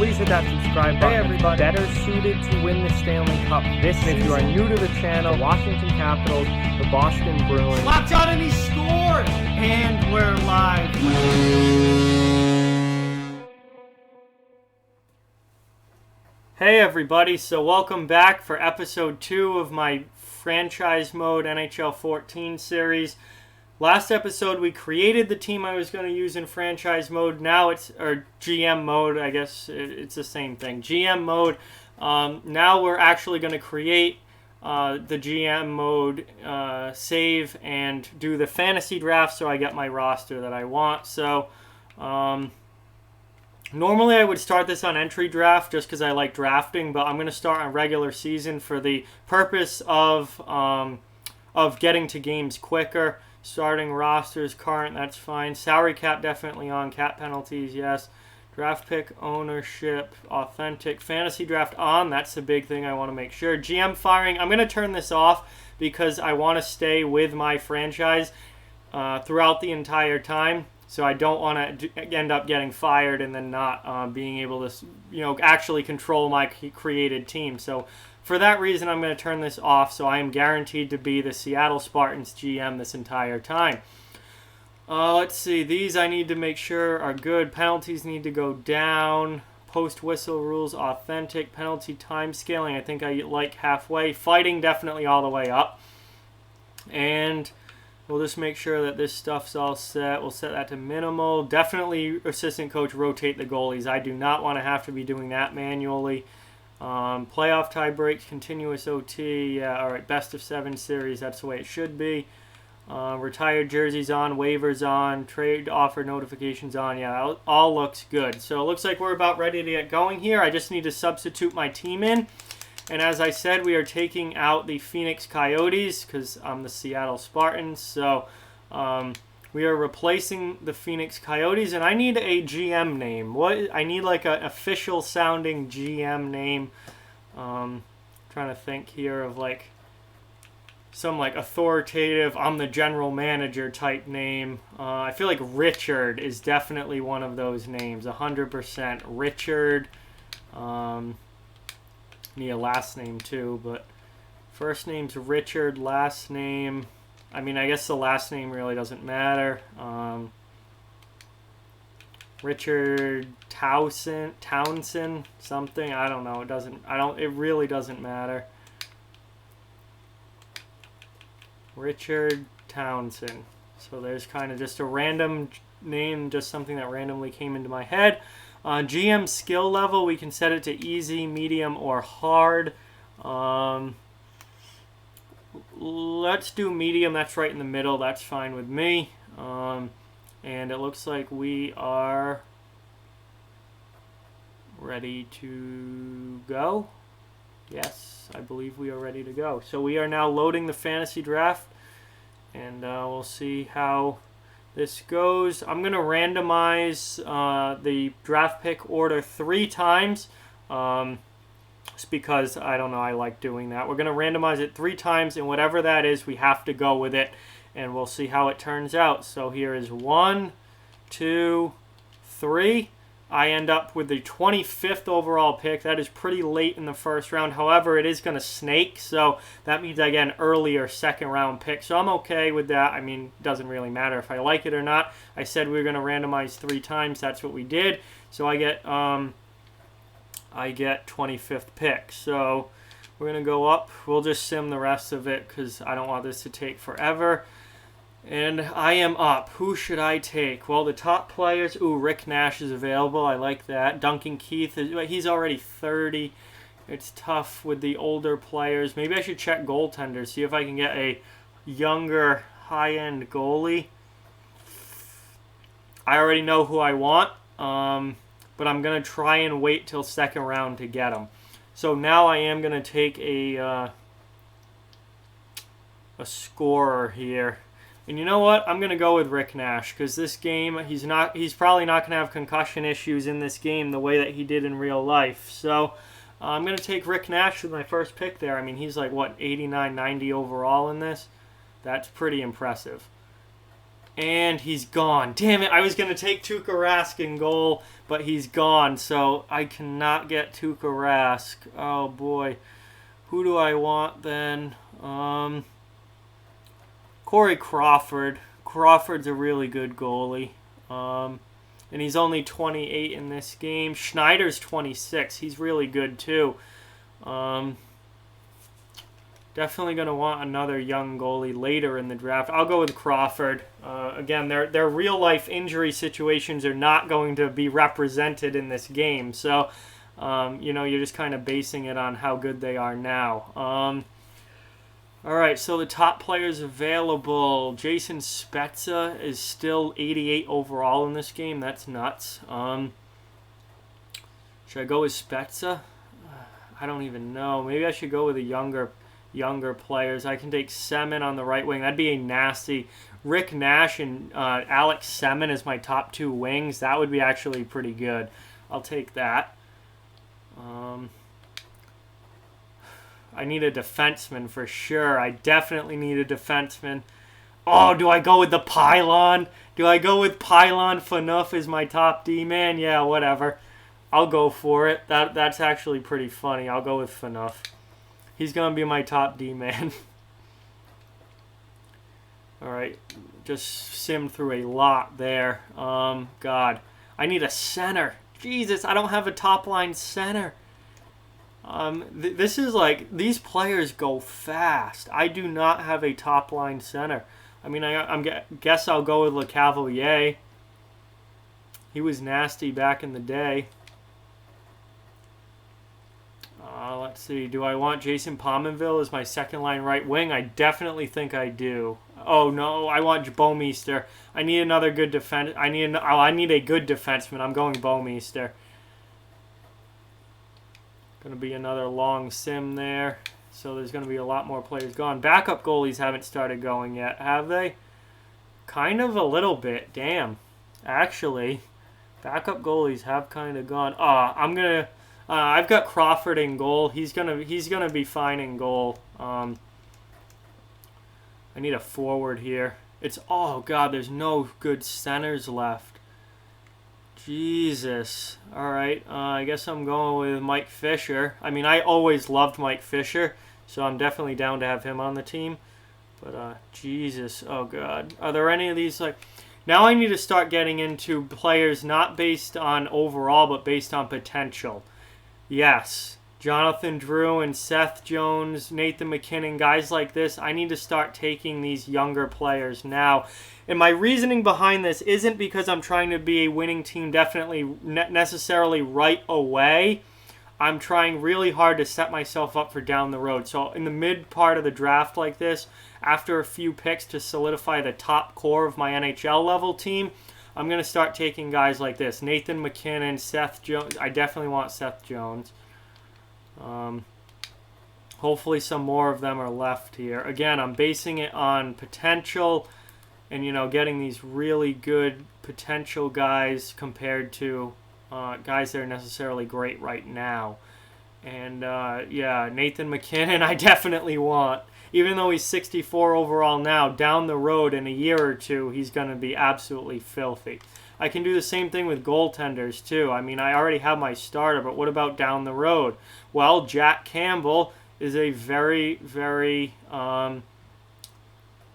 please hit that subscribe button. Hey everybody, better suited to win the Stanley Cup this season. If you are new to the channel, Washington Capitals, the Boston Bruins. Locked on and he scored! And we're live. Hey everybody, so welcome back for episode 2 of my Franchise Mode NHL 14 series. Last episode we created the team I was going to use in Franchise Mode. Now it's, or GM Mode, I guess it's the same thing. GM Mode. Now we're actually going to create the GM Mode save and do the fantasy draft so I get my roster that I want. So normally I would start this on entry draft just because I like drafting, but I'm going to start on regular season for the purpose of getting to games quicker. Starting rosters, current, that's fine. Salary cap definitely on. Cap penalties, yes. Draft pick ownership, authentic. Fantasy draft on, that's the big thing I want to make sure. GM firing, I'm going to turn this off because I want to stay with my franchise throughout the entire time. So I don't want to end up getting fired and then not being able to, actually control my created team. So for that reason, I'm going to turn this off, so I am guaranteed to be the Seattle Spartans GM this entire time. Let's see. These I need to make sure are good. Penalties need to go down. Post-whistle rules, authentic. Penalty time scaling, I think I like halfway. Fighting, definitely all the way up. And we'll just make sure that this stuff's all set. We'll set that to minimal. Definitely, assistant coach, rotate the goalies. I do not want to have to be doing that manually. Playoff tie breaks, continuous OT, yeah, all right, best of 7 series, that's the way it should be. Retired jerseys on, waivers on, trade offer notifications on, yeah, all looks good. So it looks like we're about ready to get going here. I just need to substitute my team in. And as I said, we are taking out the Phoenix Coyotes because I'm the Seattle Spartans. So we are replacing the Phoenix Coyotes, and I need a GM name. I need like an official sounding GM name. Trying to think here of like some like authoritative, I'm the general manager type name. I feel like Richard is definitely one of those names, 100%. Richard. Need a last name too, but first name's Richard, last name, I mean, I guess the last name really doesn't matter. Richard Townsend, something. I don't know. It really doesn't matter. Richard Townsend. So there's kind of just a random name, just something that randomly came into my head. GM skill level, we can set it to easy, medium, or hard. Let's do medium. That's right in the middle. That's fine with me. And it looks like we are ready to go. Yes, I believe we are ready to go. So we are now loading the fantasy draft, and we'll see how this goes. I'm going to randomize the draft pick order 3 times. Just because, I don't know, I like doing that. We're going to randomize it 3 times, and whatever that is, we have to go with it, and we'll see how it turns out. So here is 1, 2, 3. I end up with the 25th overall pick. That is pretty late in the first round. However, it is going to snake, so that means I get an earlier second-round pick. So I'm okay with that. I mean, it doesn't really matter if I like it or not. I said we were going to randomize 3 times. That's what we did. So I get 25th pick. So we're going to go up. We'll just sim the rest of it because I don't want this to take forever. And I am up. Who should I take? Well, the top players. Ooh, Rick Nash is available. I like that. Duncan Keith, he's already 30. It's tough with the older players. Maybe I should check goaltenders, see if I can get a younger, high-end goalie. I already know who I want. But I'm going to try and wait till second round to get him. So now I am going to take a scorer here. And you know what? I'm going to go with Rick Nash because this game, he's probably not going to have concussion issues in this game the way that he did in real life. So I'm going to take Rick Nash with my first pick there. I mean, he's like, what, 89, 90 overall in this? That's pretty impressive. And he's gone. Damn it, I was going to take Tuukka Rask in goal, but he's gone. So I cannot get Tuukka Rask. Oh, boy. Who do I want then? Corey Crawford. Crawford's a really good goalie. And he's only 28 in this game. Schneider's 26. He's really good, too. Definitely going to want another young goalie later in the draft. I'll go with Crawford. Again, their real-life injury situations are not going to be represented in this game. So, you're just kind of basing it on how good they are now. All right, so the top players available. Jason Spezza is still 88 overall in this game. That's nuts. Should I go with Spezza? I don't even know. Maybe I should go with the younger players. I can take Semin on the right wing. That'd be a nasty. Rick Nash and Alex Semin as my top two wings. That would be actually pretty good. I'll take that. I need a defenseman for sure. I definitely need a defenseman. Oh, do I go with the Pylon? Do I go with Pylon Phaneuf as my top D-man? Yeah, whatever. I'll go for it. That's actually pretty funny. I'll go with Phaneuf. He's going to be my top D-man. All right. Just simmed through a lot there. God. I need a center. Jesus, I don't have a top-line center. This is like, these players go fast. I do not have a top-line center. I mean, I guess I'll go with Le Cavalier. He was nasty back in the day. Let's see. Do I want Jason Pominville as my second-line right wing? I definitely think I do. Oh, no. I want Bouwmeester. I need another good defense. I need a good defenseman. I'm going Bouwmeester. Going to be another long sim there. So there's going to be a lot more players gone. Backup goalies haven't started going yet, have they? Kind of a little bit. Damn. Actually, backup goalies have kind of gone. I've got Crawford in goal. He's gonna be fine in goal. I need a forward here. Oh god, there's no good centers left. Jesus. All right. I guess I'm going with Mike Fischer. I mean, I always loved Mike Fischer, so I'm definitely down to have him on the team. But Jesus. Oh god. Are there any of these like? Now I need to start getting into players not based on overall, but based on potential. Yes, Jonathan Drew and Seth Jones, Nathan McKinnon, guys like this. I need to start taking these younger players now. And my reasoning behind this isn't because I'm trying to be a winning team definitely necessarily right away. I'm trying really hard to set myself up for down the road. So in the mid part of the draft like this, after a few picks to solidify the top core of my NHL level team, I'm going to start taking guys like this. Nathan McKinnon, Seth Jones. I definitely want Seth Jones. Hopefully some more of them are left here. Again, I'm basing it on potential and, getting these really good potential guys compared to guys that are necessarily great right now. And, yeah, Nathan McKinnon I definitely want. Even though he's 64 overall now, down the road in a year or two, he's going to be absolutely filthy. I can do the same thing with goaltenders, too. I mean, I already have my starter, but what about down the road? Well, Jack Campbell is a very, very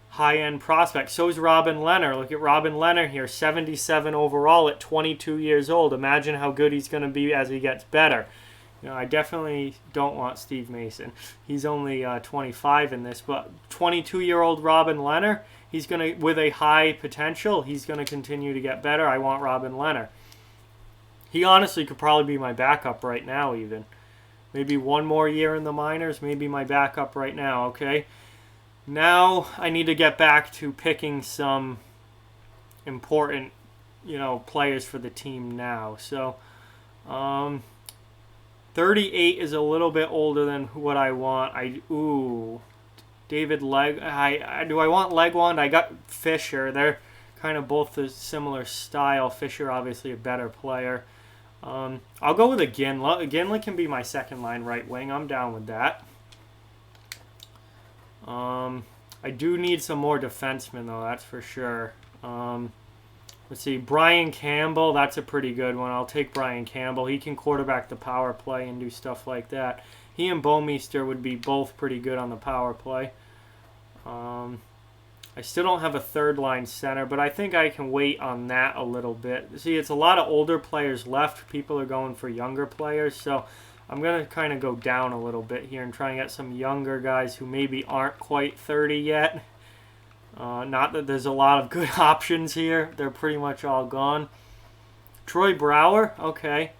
high-end prospect. So is Robin Leonard. Look at Robin Leonard here, 77 overall at 22 years old. Imagine how good he's going to be as he gets better. I definitely don't want Steve Mason. He's only 25 in this, but 22-year-old Robin Leonard, he's going to, with a high potential, he's going to continue to get better. I want Robin Leonard. He honestly could probably be my backup right now even. Maybe one more year in the minors, maybe my backup right now, okay? Now I need to get back to picking some important, players for the team now. So, 38 is a little bit older than what I want. David Leg. Do I want Legwand? I got Fischer. They're kind of both a similar style. Fischer, obviously, a better player. I'll go with a Ginla. Ginla can be my second line right wing. I'm down with that. I do need some more defensemen, though. That's for sure. Let's see, Brian Campbell. That's a pretty good one. I'll take Brian Campbell. He can quarterback the power play and do stuff like that. He and Bomeister would be both pretty good on the power play. I still don't have a third line center, but I think I can wait on that a little bit. See, it's a lot of older players left. People are going for younger players, so I'm going to kind of go down a little bit here and try and get some younger guys who maybe aren't quite 30 yet. Not that there's a lot of good options here. They're pretty much all gone. Troy Brouwer, okay.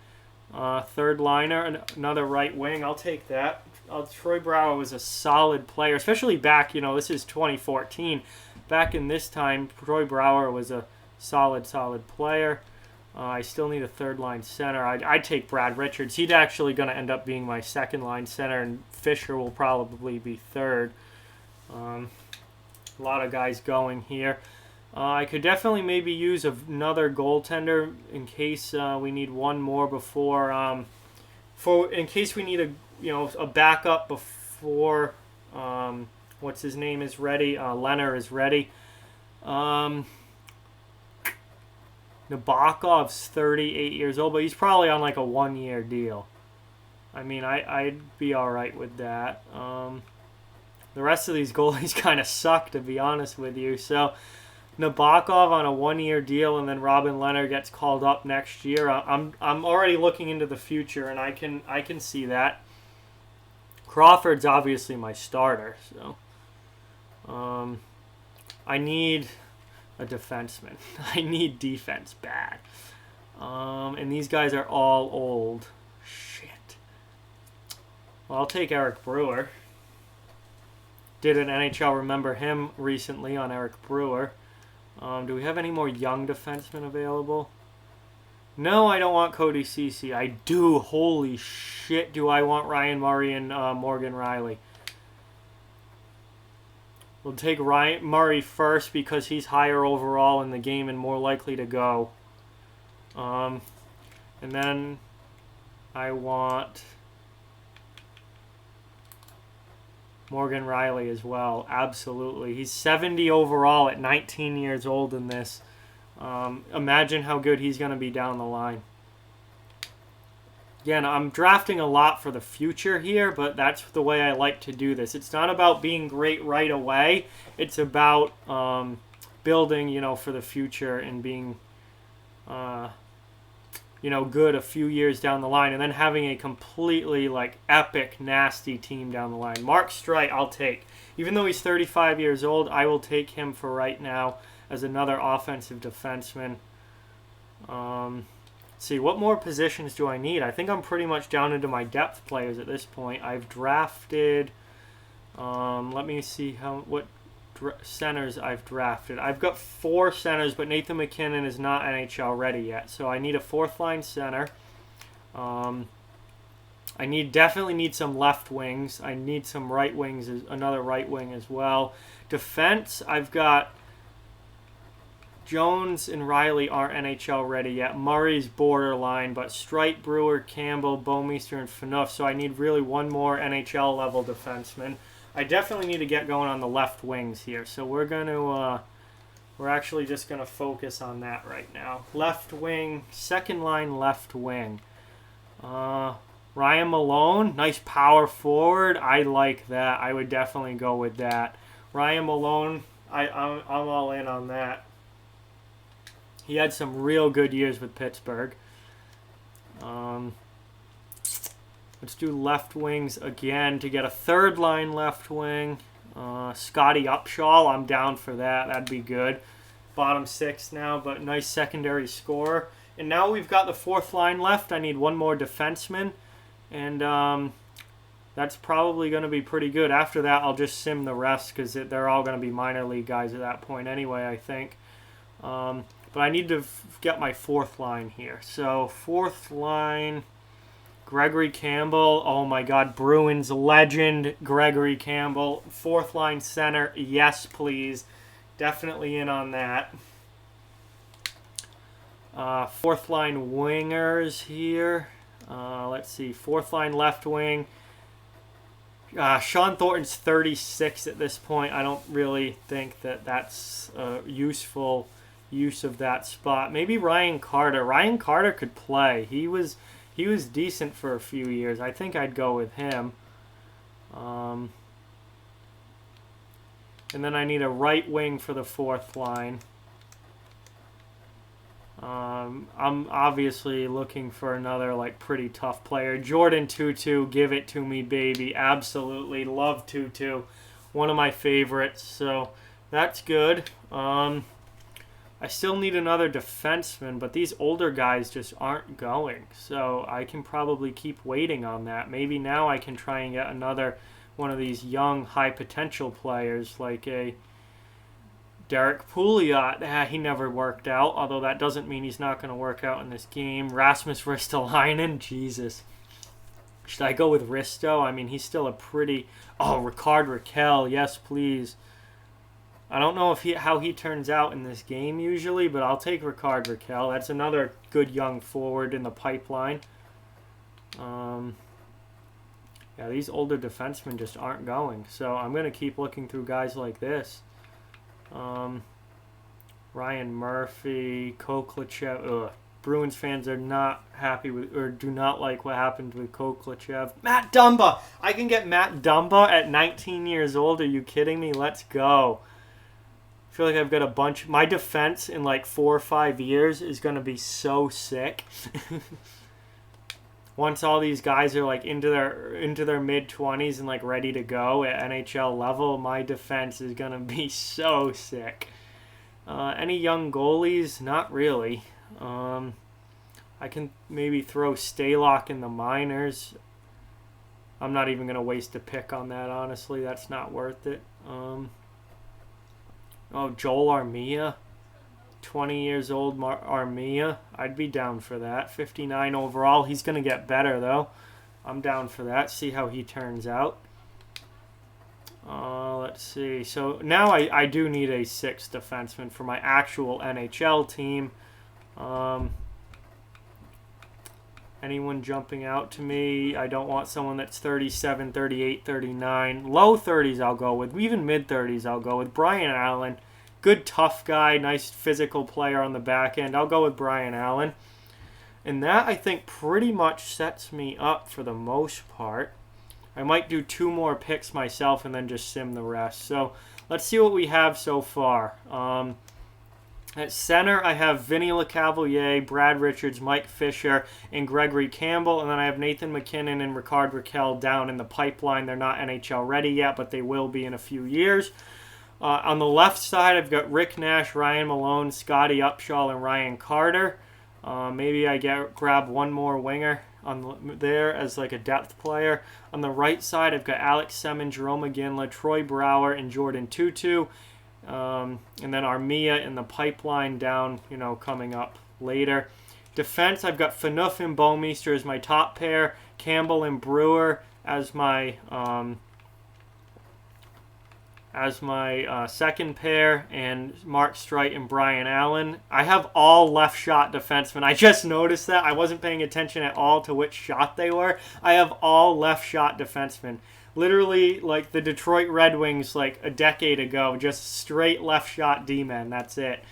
Third liner, another right wing. I'll take that. Troy Brouwer was a solid player, especially back, this is 2014. Back in this time, Troy Brouwer was a solid player. I still need a third line center. I'd take Brad Richards. He's actually going to end up being my second line center, and Fischer will probably be third. A lot of guys going here. I could definitely maybe use another goaltender in case we need one more before, in case we need a backup before what's his name is ready. Leonard is ready. Nabokov's 38 years old, but he's probably on like a 1-year deal. I mean, I'd be all right with that. The rest of these goalies kind of suck, to be honest with you. So Nabokov on a 1-year deal, and then Robin Leonard gets called up next year. I'm already looking into the future, and I can see that. Crawford's obviously my starter, so I need a defenseman. I need defense bad. And these guys are all old. Shit. Well, I'll take Eric Brewer. Did an NHL Remember Him recently on Eric Brewer. Do we have any more young defensemen available? No, I don't want Cody Ceci. I do. Holy shit, do I want Ryan Murray and Morgan Riley. We'll take Ryan Murray first because he's higher overall in the game and more likely to go. And then I want Morgan Riley as well. Absolutely. He's 70 overall at 19 years old in this. Imagine how good he's going to be down the line. Again, I'm drafting a lot for the future here, but that's the way I like to do this. It's not about being great right away. It's about building, for the future and being, good a few years down the line, and then having a completely, epic, nasty team down the line. Mark Streit, I'll take. Even though he's 35 years old, I will take him for right now as another offensive defenseman. Let's see, what more positions do I need? I think I'm pretty much down into my depth players at this point. I've drafted, let me see what centers I've drafted. I've got 4 centers, but Nathan McKinnon is not NHL ready yet, so I need a 4th line center. I definitely need some left wings. I need some right wings, another right wing as well. Defense, I've got Jones and Riley aren't NHL ready yet. Murray's borderline, but Streit, Brewer, Campbell, Bomeister, and Phaneuf. So I need really one more NHL level defenseman. I definitely need to get going on the left wings here. So we're actually just gonna focus on that right now. Left wing, second line left wing. Ryan Malone, nice power forward. I like that. I would definitely go with that. Ryan Malone, I'm all in on that. He had some real good years with Pittsburgh. Let's do left wings again to get a third line left wing. Scotty Upshaw, I'm down for that. That'd be good. Bottom 6 now, but nice secondary scorer. And now we've got the 4th line left. I need one more defenseman. And that's probably going to be pretty good. After that, I'll just sim the rest because they're all going to be minor league guys at that point anyway, I think. But I need to get my 4th line here. So 4th line, Gregory Campbell. Oh my God, Bruins legend Gregory Campbell. 4th line center, yes please. Definitely in on that. 4th line wingers here. Let's see, 4th line left wing. Sean Thornton's 36 at this point. I don't really think that's useful use of that spot. Maybe Ryan Carter. Ryan Carter could play. He was decent for a few years. I think I'd go with him. And then I need a right wing for the fourth line. I'm obviously looking for another like pretty tough player. Jordan Tutu, give it to me, baby. Absolutely love Tutu. One of my favorites. So that's good. I still need another defenseman, but these older guys just aren't going. So I can probably keep waiting on that. Maybe now I can try and get another one of these young, high potential players like a Derek Pouliot. He never worked out, although that doesn't mean he's not going to work out in this game. Rasmus Ristolainen, Jesus. Should I go with Risto? I mean, he's still a pretty... Oh, Ricard Raquel, yes, please. I don't know how he turns out in this game usually, but I'll take Ricard Raquel. That's another good young forward in the pipeline. Yeah, these older defensemen just aren't going. So I'm going to keep looking through guys like this. Ryan Murphy, Koklachev. Bruins fans are not happy with, or do not like what happened with Koklachev. Matt Dumba! I can get Matt Dumba at 19 years old. Are you kidding me? Let's go. I feel like I've got a bunch. My defense in like 4 or 5 years is going to be so sick. Once all these guys are like into their mid-20s and like ready to go at NHL level, my defense is going to be so sick. Any young goalies? Not really. I can maybe throw Stalock in the minors. I'm not even going to waste a pick on that, honestly. That's not worth it. Joel Armia. 20 years old Armia. I'd be down for that. 59 overall. He's going to get better, though. I'm down for that. See how he turns out. Let's see. So now I do need a sixth defenseman for my actual NHL team. Anyone jumping out to me? I don't want someone that's 37, 38, 39. Low 30s I'll go with. Even mid 30s I'll go with. Brian Allen. Good tough guy. Nice physical player on the back end. I'll go with Brian Allen. And that, I think, pretty much sets me up for the most part. I might do 2 more picks myself and then just sim the rest. So let's see what we have so far. At center, I have Vinny LeCavalier, Brad Richards, Mike Fischer, and Gregory Campbell. And then I have Nathan McKinnon and Ricard Raquel down in the pipeline. They're not NHL ready yet, but they will be in a few years. On the left side, I've got Rick Nash, Ryan Malone, Scotty Upshaw, and Ryan Carter. Maybe I grab one more winger on there as like a depth player. On the right side, I've got Alex Semin, Jerome McGinley, Troy Brower, and Jordan Tutu. And then Armia in the pipeline down, coming up later. Defense, I've got Phaneuf and Bouwmeester as my top pair, Campbell and Brewer as my second pair, and Mark Streit and Brian Allen. I have all left shot defensemen. I just noticed that. I wasn't paying attention at all to which shot they were. I have all left shot defensemen. Literally, like the Detroit Red Wings, like a decade ago, just straight left shot D-men. That's it.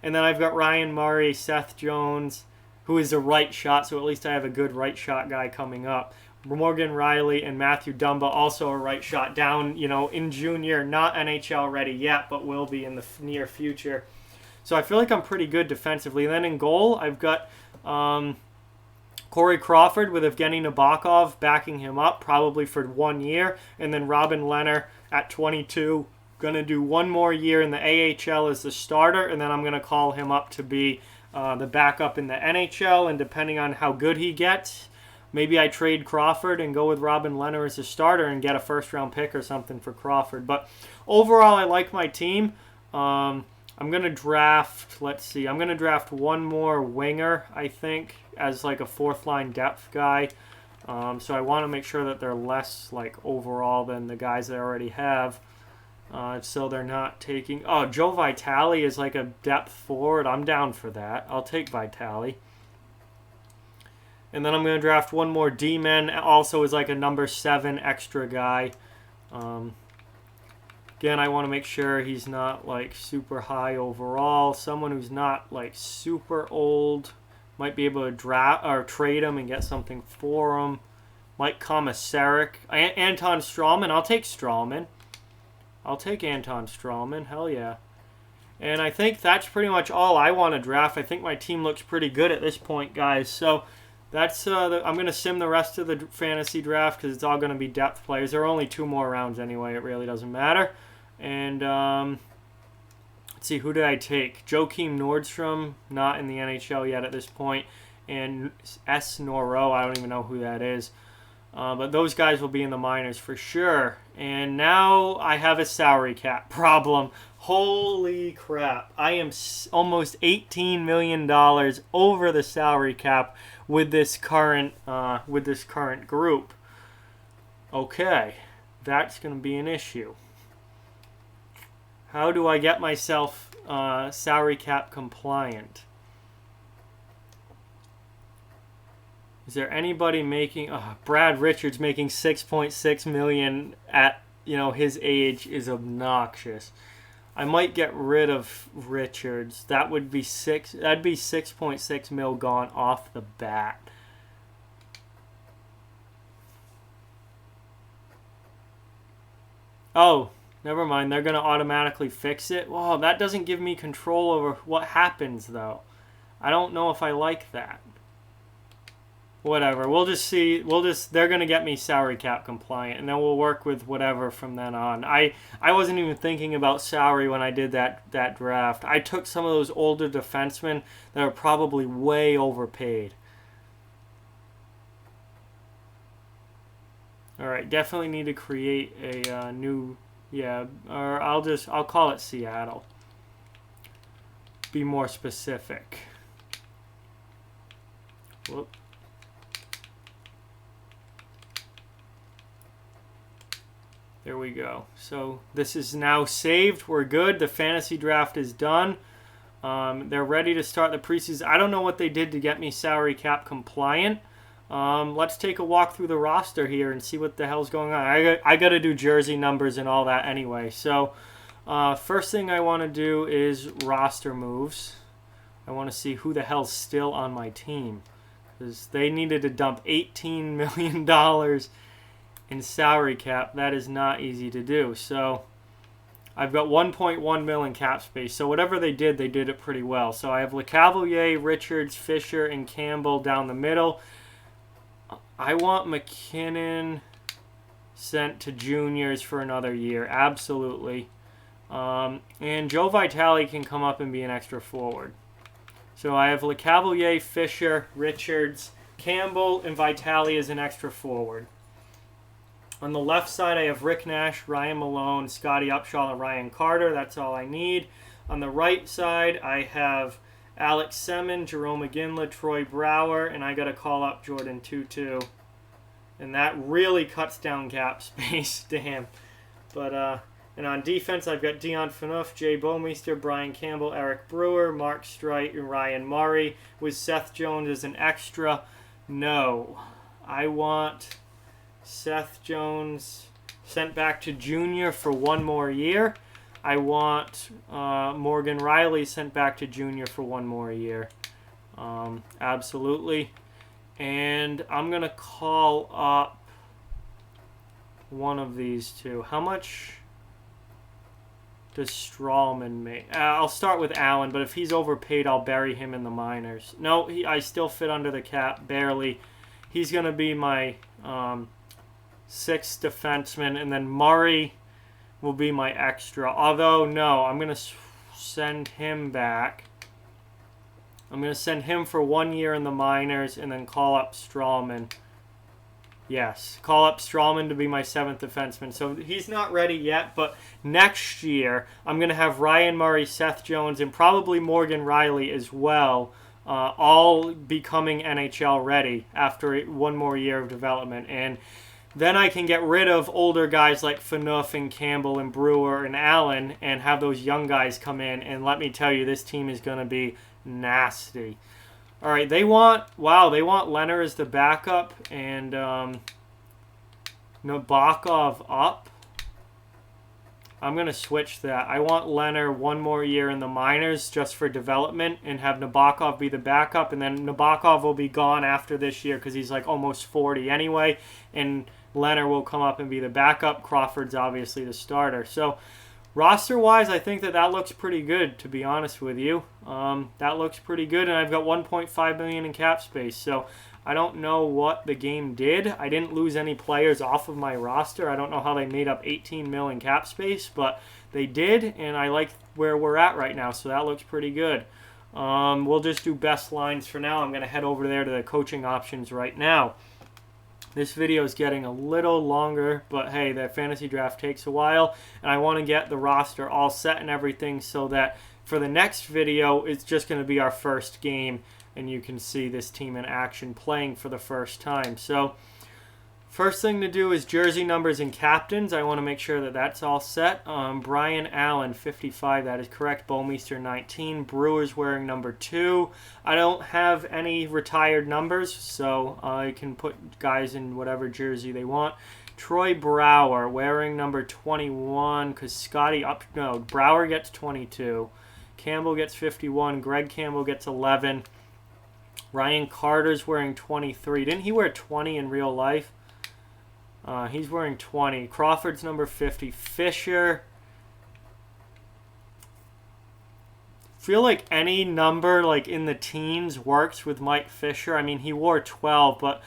And then I've got Ryan Murray, Seth Jones, who is a right shot, so at least I have a good right shot guy coming up. Morgan Riley and Matthew Dumba, also a right shot down, in junior, not NHL ready yet, but will be in the near future. So I feel like I'm pretty good defensively. And then in goal, I've got Corey Crawford with Evgeny Nabokov backing him up, probably for 1 year. And then Robin Leonard at 22, going to do 1 more year in the AHL as the starter, and then I'm going to call him up to be the backup in the NHL. And depending on how good he gets, maybe I trade Crawford and go with Robin Leonard as a starter and get a first-round pick or something for Crawford. But overall, I like my team. I'm going to draft, I'm going to draft 1 more winger, I think, as like a fourth-line depth guy. So I want to make sure that they're less overall than the guys I already have. So they're not taking... Oh, Joe Vitale is like a depth forward. I'm down for that. I'll take Vitale. And then I'm going to draft 1 more D-men, also as like a number 7 extra guy. Again, I want to make sure he's not like super high overall. Someone who's not like super old. Might be able to draft or trade him and get something for him. Mike Komisarek. Anton Strawman. I'll take Strawman. I'll take Anton Strawman. Hell yeah. And I think that's pretty much all I want to draft. I think my team looks pretty good at this point, guys. So that's I'm going to sim the rest of the fantasy draft because it's all going to be depth players. There are only 2 more rounds anyway. It really doesn't matter. And let's see, who did I take? Joakim Nordstrom, not in the NHL yet at this point. And S. Noro, I don't even know who that is. But those guys will be in the minors for sure. And now I have a salary cap problem. Holy crap. I am almost $18 million over the salary cap with this current group. Okay, that's going to be an issue. How do I get myself salary cap compliant? Is there anybody making... Brad Richards making $6.6 million at, his age is obnoxious. I might get rid of Richards. That'd be 6.6 mil gone off the bat. Oh, never mind. They're going to automatically fix it. Wow, that doesn't give me control over what happens, though. I don't know if I like that. Whatever. We'll just see. They're going to get me salary cap compliant, and then we'll work with whatever from then on. I wasn't even thinking about salary when I did that draft. I took some of those older defensemen that are probably way overpaid. All right, definitely need to create a new, or I'll call it Seattle. Be more specific. Whoop. There we go. So this is now saved. We're good. The fantasy draft is done. They're ready to start the preseason. I don't know what they did to get me salary cap compliant. Let's take a walk through the roster here and see what the hell's going on. I got to do jersey numbers and all that anyway. So first thing I want to do is roster moves. I want to see who the hell's still on my team, because they needed to dump $18 million in salary cap. That is not easy to do. So I've got 1.1 mil in cap space. So whatever they did it pretty well. So I have LeCavalier, Richards, Fischer, and Campbell down the middle. I want McKinnon sent to juniors for another year. Absolutely. And Joe Vitale can come up and be an extra forward. So I have LeCavalier, Fischer, Richards, Campbell, and Vitale as an extra forward. On the left side, I have Rick Nash, Ryan Malone, Scotty Upshaw, and Ryan Carter. That's all I need. On the right side, I have Alex Semin, Jerome McGinley, Troy Brower, and I got to call up Jordan Tutu. And that really cuts down cap space. Damn. But, and on defense, I've got Dion Phaneuf, Jay Bouwmeester, Brian Campbell, Eric Brewer, Mark Streit, and Ryan Murray. With Seth Jones as an extra, no. I want Seth Jones sent back to junior for one more year. I want Morgan Riley sent back to junior for one more year. Absolutely. And I'm going to call up one of these two. How much does Strawman make? I'll start with Allen, but if he's overpaid, I'll bury him in the minors. No, I still fit under the cap, barely. He's going to be my sixth defenseman, and then Murray will be my extra. Although, no, I'm going to send him back. I'm going to send him for 1 year in the minors and then call up Strawman. Yes, call up Strawman to be my seventh defenseman. So he's not ready yet, but next year I'm going to have Ryan Murray, Seth Jones, and probably Morgan Riley as well, all becoming NHL ready after one more year of development. And then I can get rid of older guys like Phaneuf and Campbell and Brewer and Allen and have those young guys come in. And let me tell you, this team is going to be nasty. All right, they want Leonard as the backup and Nabokov up. I'm going to switch that. I want Leonard one more year in the minors just for development and have Nabokov be the backup. And then Nabokov will be gone after this year because he's like almost 40 anyway. And Leonard will come up and be the backup. Crawford's obviously the starter. So roster-wise, I think that looks pretty good, to be honest with you. That looks pretty good. And I've got $1.5 million in cap space. So I don't know what the game did. I didn't lose any players off of my roster. I don't know how they made up $18 million in cap space, but they did, and I like where we're at right now, so that looks pretty good. We'll just do best lines for now. I'm going to head over there to the coaching options right now. This video is getting a little longer, but hey, the fantasy draft takes a while, and I want to get the roster all set and everything so that for the next video, it's just going to be our first game, and you can see this team in action playing for the first time. So first thing to do is jersey numbers and captains. I want to make sure that that's all set. Brian Allen, 55, that is correct. Bowmeister, 19. Brewers wearing number 2. I don't have any retired numbers, so I can put guys in whatever jersey they want. Troy Brower wearing number 21 because Brower gets 22. Campbell gets 51. Greg Campbell gets 11. Ryan Carter's wearing 23. Didn't he wear 20 in real life? He's wearing 20. Crawford's number 50. Fischer. Feel like any number like in the teens works with Mike Fischer. I mean, he wore 12, but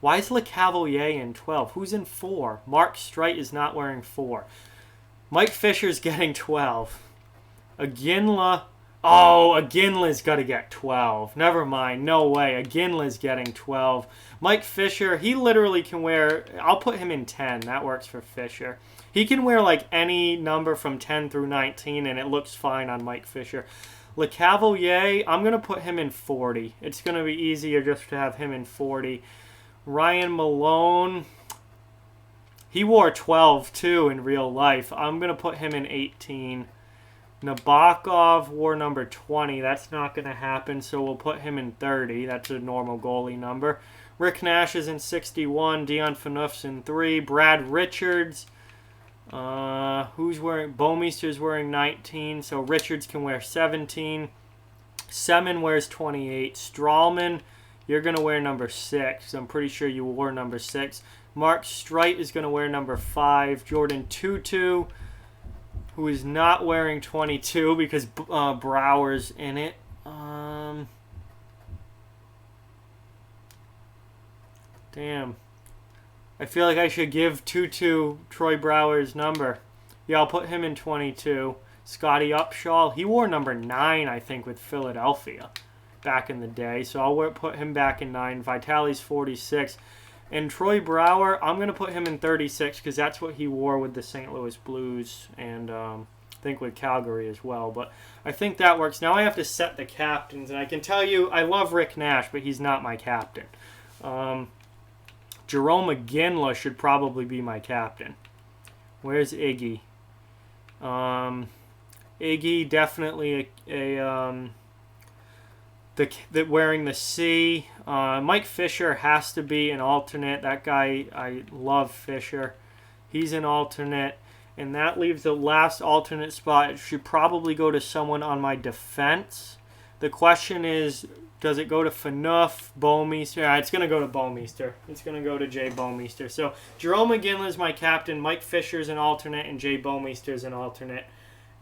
why is LeCavalier in 12? Who's in 4? Mark Streit is not wearing 4. Mike Fisher's getting 12. Aginla's got to get 12. Never mind. No way. Aginla's getting 12. Mike Fischer, he literally can wear... I'll put him in 10. That works for Fischer. He can wear like any number from 10 through 19, and it looks fine on Mike Fischer. LeCavalier, I'm going to put him in 40. It's going to be easier just to have him in 40. Ryan Malone, he wore 12 too in real life. I'm going to put him in 18. Nabokov wore number 20. That's not going to happen, so we'll put him in 30. That's a normal goalie number. Rick Nash is in 61. Dion Phaneuf's in 3. Brad Richards. Who's wearing... Bowmeister's wearing 19, so Richards can wear 17. Semin wears 28. Strawman, you're going to wear number 6. I'm pretty sure you wore number 6. Mark Streit is going to wear number 5. Jordan Tutu, who is not wearing 22 because Brower's in it. Damn. I feel like I should give Tutu Troy Brower's number. Yeah, I'll put him in 22. Scotty Upshaw, he wore number 9, I think, with Philadelphia back in the day. So I'll put him back in 9. Vitali's 46. And Troy Brower, I'm going to put him in 36 because that's what he wore with the St. Louis Blues and I think with Calgary as well. But I think that works. Now I have to set the captains. And I can tell you, I love Rick Nash, but he's not my captain. Jerome McGinley should probably be my captain. Where's Iggy? Iggy, definitely wearing the C. Mike Fischer has to be an alternate. That guy, I love Fischer. He's an alternate. And that leaves the last alternate spot. It should probably go to someone on my defense. The question is, does it go to Phaneuf, Bowmeister? Yeah, it's going to go to Bowmeister. It's going to go to Jay Bowmeister. So Jerome McGinley is my captain. Mike Fisher's an alternate, and Jay Bowmeister's an alternate.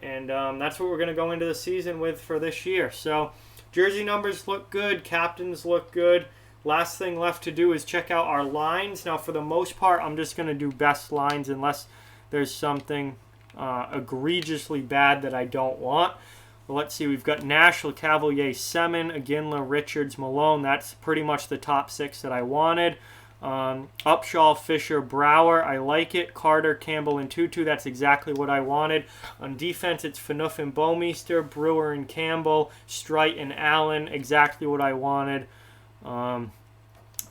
And that's what we're going to go into the season with for this year. So jersey numbers look good. Captains look good. Last thing left to do is check out our lines. Now, for the most part, I'm just going to do best lines unless there's something egregiously bad that I don't want. Well, let's see. We've got Nash, LeCavalier, Semin, Iginla, Richards, Malone. That's pretty much the top 6 that I wanted. Upshaw, Fischer, Brower. I like it. Carter, Campbell, and Tutu. That's exactly what I wanted. On defense, it's Phaneuf and Bowmeister, Brewer and Campbell, Streit and Allen. Exactly what I wanted. I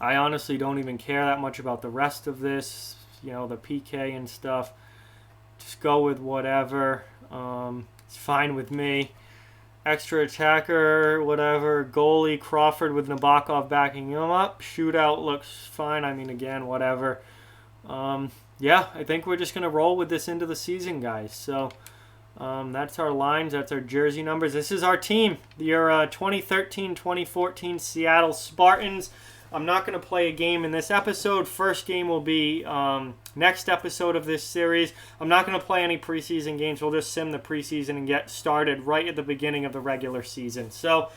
honestly don't even care that much about the rest of this. You know, the PK and stuff. Just go with whatever. It's fine with me. Extra attacker, whatever. Goalie, Crawford with Nabokov backing him up. Shootout looks fine. I mean, again, whatever. yeah, I think we're just going to roll with this into the season, guys. So that's our lines. That's our jersey numbers. This is our team. Your 2013-2014 Seattle Spartans. I'm not going to play a game in this episode. First game will be next episode of this series. I'm not going to play any preseason games. We'll just sim the preseason and get started right at the beginning of the regular season. So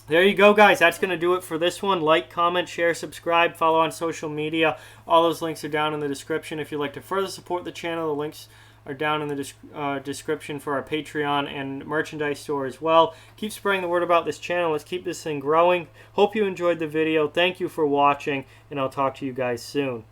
there you go, guys. That's going to do it for this one. Like, comment, share, subscribe, follow on social media. All those links are down in the description. If you'd like to further support the channel, the links are down in the description for our Patreon and merchandise store as well. Keep spreading the word about this channel. Let's keep this thing growing. Hope you enjoyed the video. Thank you for watching, and I'll talk to you guys soon.